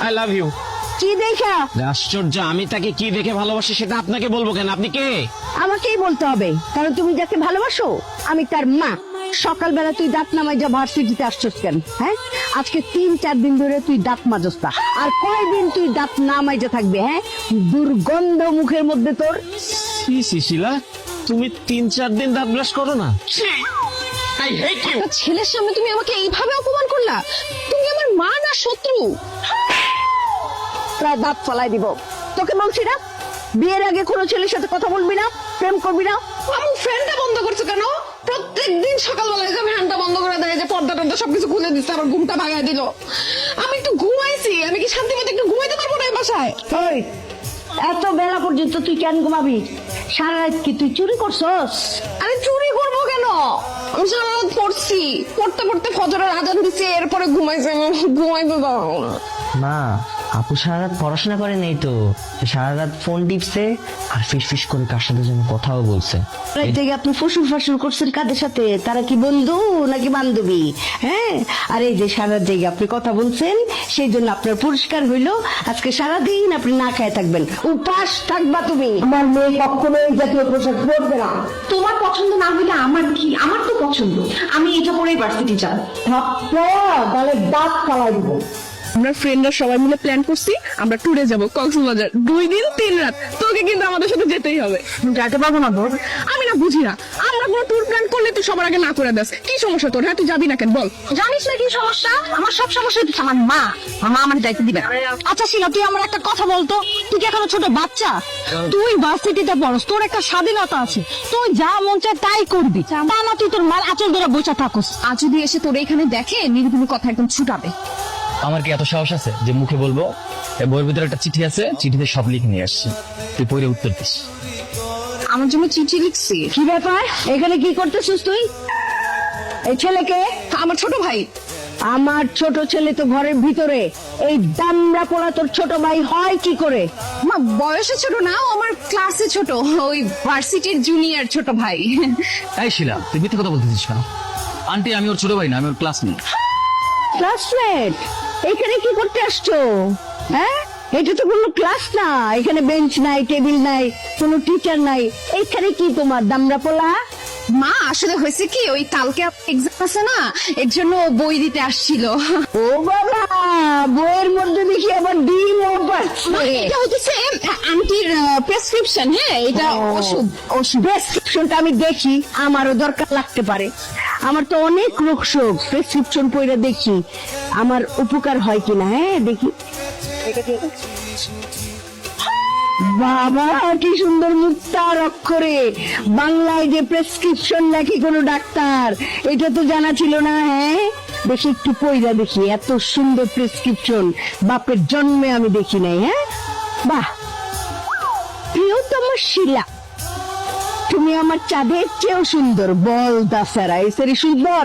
I love you. কি দেখা? আশ্চর্য, আমি তাকে কি দেখে ভালোবাসি সেটা আপনাকে বলবো কেন? আপনি কে? আমাকেই বলতে হবে, কারণ তুমি যাকে ভালোবাসো আমি তার মা। সকালবেলা তুই দাঁত নামাই যা ভার্সিটিতে আসছিস কেন? হ্যাঁ, আজকে 3-4 দিন ধরে তুই দাঁত মাজস না। আর কয়দিন তুই দাঁত নামাই যা থাকবে? হ্যাঁ, দুর্গন্ধ মুখের মধ্যে তোর। সি শিলা, তুমি 3-4 দিন দাঁত ব্রাশ করো না? I hate you. ছেলের সামনে তুমি আমাকে এইভাবে অপমান করলা। তুমি আমার মা না শত্রু? প্রায় দাঁত ফালাই দিব। তোকে বলছি না, বিয়ের আগে কোনো ছেলের সাথে কথা বলবি না, প্রেম করবি না। আমার ফ্যানটা বন্ধ করছো কেন? প্রত্যেকদিন সকালবেলা এসে ফ্যানটা বন্ধ করে দেয়, যে পর্দা টর্দা সবকিছু খুলে দিচ্ছে, আমার ঘুমটা ভাঙায় দিল। আমি একটু ঘুমাইছি, আমি কি শান্তি মতো একটু ঘুমাইতে পারবো না এই বাসায়? ওই, এত বেলা পর্যন্ত তুই কেন ঘুমাবি? সারা রাত কি তুই চুরি করছস? আরে চুরি করবো কেন? আমি সারা রাত পড়ছি, পড়তে পড়তে ফজরের আজান দিচ্ছে, এরপরে ঘুমাইছি। আমি ঘুমাইতে দাও না। না, আপু সারা রাত পড়াশোনা করে নেই তো, সারা রাত ফোন টিপছে আর ফিস ফিস করে কার সাথে যেন কথাও বলছে। রাত থেকে আপনি ফসুল ফাসুল করছেন কাদের সাথে? তারা কি বন্ধু নাকি বান্ধবী? হ্যাঁ, আর এই যে সারা জায়গা আপনি কথা বলছেন, সেই জন্য আপনার পুরস্কার হইলো আজকে সারাদিন আপনি না খেয়ে থাকবেন, উপাস থাকবা তুমি। আমার মেয়ে কখনো এই জাতীয় পোশাক পরবে না। তোমার পছন্দ না হইলে আমার কি? আমার তো পছন্দ, আমি এটা পরেই ভার্সিটি যাব। তাহলে দাঁত ফালাই দিব। আমরা ফ্রেন্ডরা সবাই মিলে প্ল্যান করছি, আমরা ট্যুরে যাব কক্সবাজার, 2 দিন 3 রাত। তোকে কিন্তু আমাদের সাথে যেতেই হবে। যাইতে পারবো না তোর? আমি না বুঝি না, আমরা কোনো ট্যুর প্ল্যান করলে তুই সবার আগে না করে দেস। কি সমস্যা তোর? হ্যাঁ, তুই যাবি না কেন বল? জানিস না কি সমস্যা? আমার সব সমস্যা হচ্ছে আমার মা। আমার মা আমার দায়িত্ব দিবে না। আচ্ছা শিলা, তুই আমার একটা কথা বলতো, তুই কি এখনো ছোট বাচ্চা? তুই ভার্সিটিতে পড়স, তোর একটা স্বাধীনতা আছে, তুই যা মন চায় তাই করবি। তা না তুই তোর মার আঁচল ধরে বসে থাকস। আজ যদি এসে তোর এখানে দেখে, নির্ভুল কথা একদম ছুটাবে। আমার কি এত সাহস আছে যে মুখে বলবো? এই বইয়ের ভিতরে একটা চিঠি আছে, চিঠিতে সব লিখে নিয়ে আসছি, তুই পড়ে উত্তর দিস। আমার জন্য চিঠি লিখছি। কি ব্যাপার, এখানে কি করতেছিস তুই? এই ছেলেকে? আমার ছোট ভাই। আমার ছোট ছেলে তো ঘরের ভিতরে, এই দামড়া পোলা তোর ছোট ভাই হয় কি করে? মা বয়সে ছোট না, ও আমার ক্লাসে ছোট, ওই ভার্সিটির জুনিয়র ছোট ভাই। এই শিলা, তুই মিথ্যে কথা বলতেছিস কেন? আন্টি, আমি ওর ছোট ভাই না, আমি ওর ক্লাসমেট। ক্লাসমেট? এখানে কি করতে আসছো? হ্যাঁ, এটা তো কোনো ক্লাস না, এখানে বেঞ্চ নাই, টেবিল নাই, কোনো টিচার নাই, এখানে কি তোমার দামড়া পোলা? মা আসলে হয়েছে কি, ওই কালকে এক্সাম আছে না, এর জন্য ও বই দিতে আসছিল। ও বাবা, বইয়ের মধ্যে দেখি আবার ডিম পাচ্ছে। এটা হচ্ছে আন্টির প্রেসক্রিপশন। হ্যাঁ, এটা ওষুধ। প্রেসক্রিপশনটা আমি দেখি, আমারও দরকার লাগতে পারে। আমার তো অনেক রোগ শোক, প্রেসক্রিপশন পড়ে দেখি আমার উপকার হয় কিনা। হ্যাঁ দেখি। বাবা কি সুন্দর মুক্তার অক্ষরে বাংলায় যে প্রেসক্রিপশন নাকি কোনো ডাক্তার, এটা তো জানা ছিল না। হ্যাঁ দেখি, একটু পয়রা দেখি, এত সুন্দর প্রেসক্রিপশন বাপের জন্মে আমি দেখি নাই। হ্যাঁ, বাহ, প্রিয়তম শিলা, তুমি আমার চাঁদের চেয়েও সুন্দর। বল দাসারা এসেরই সুন্দর।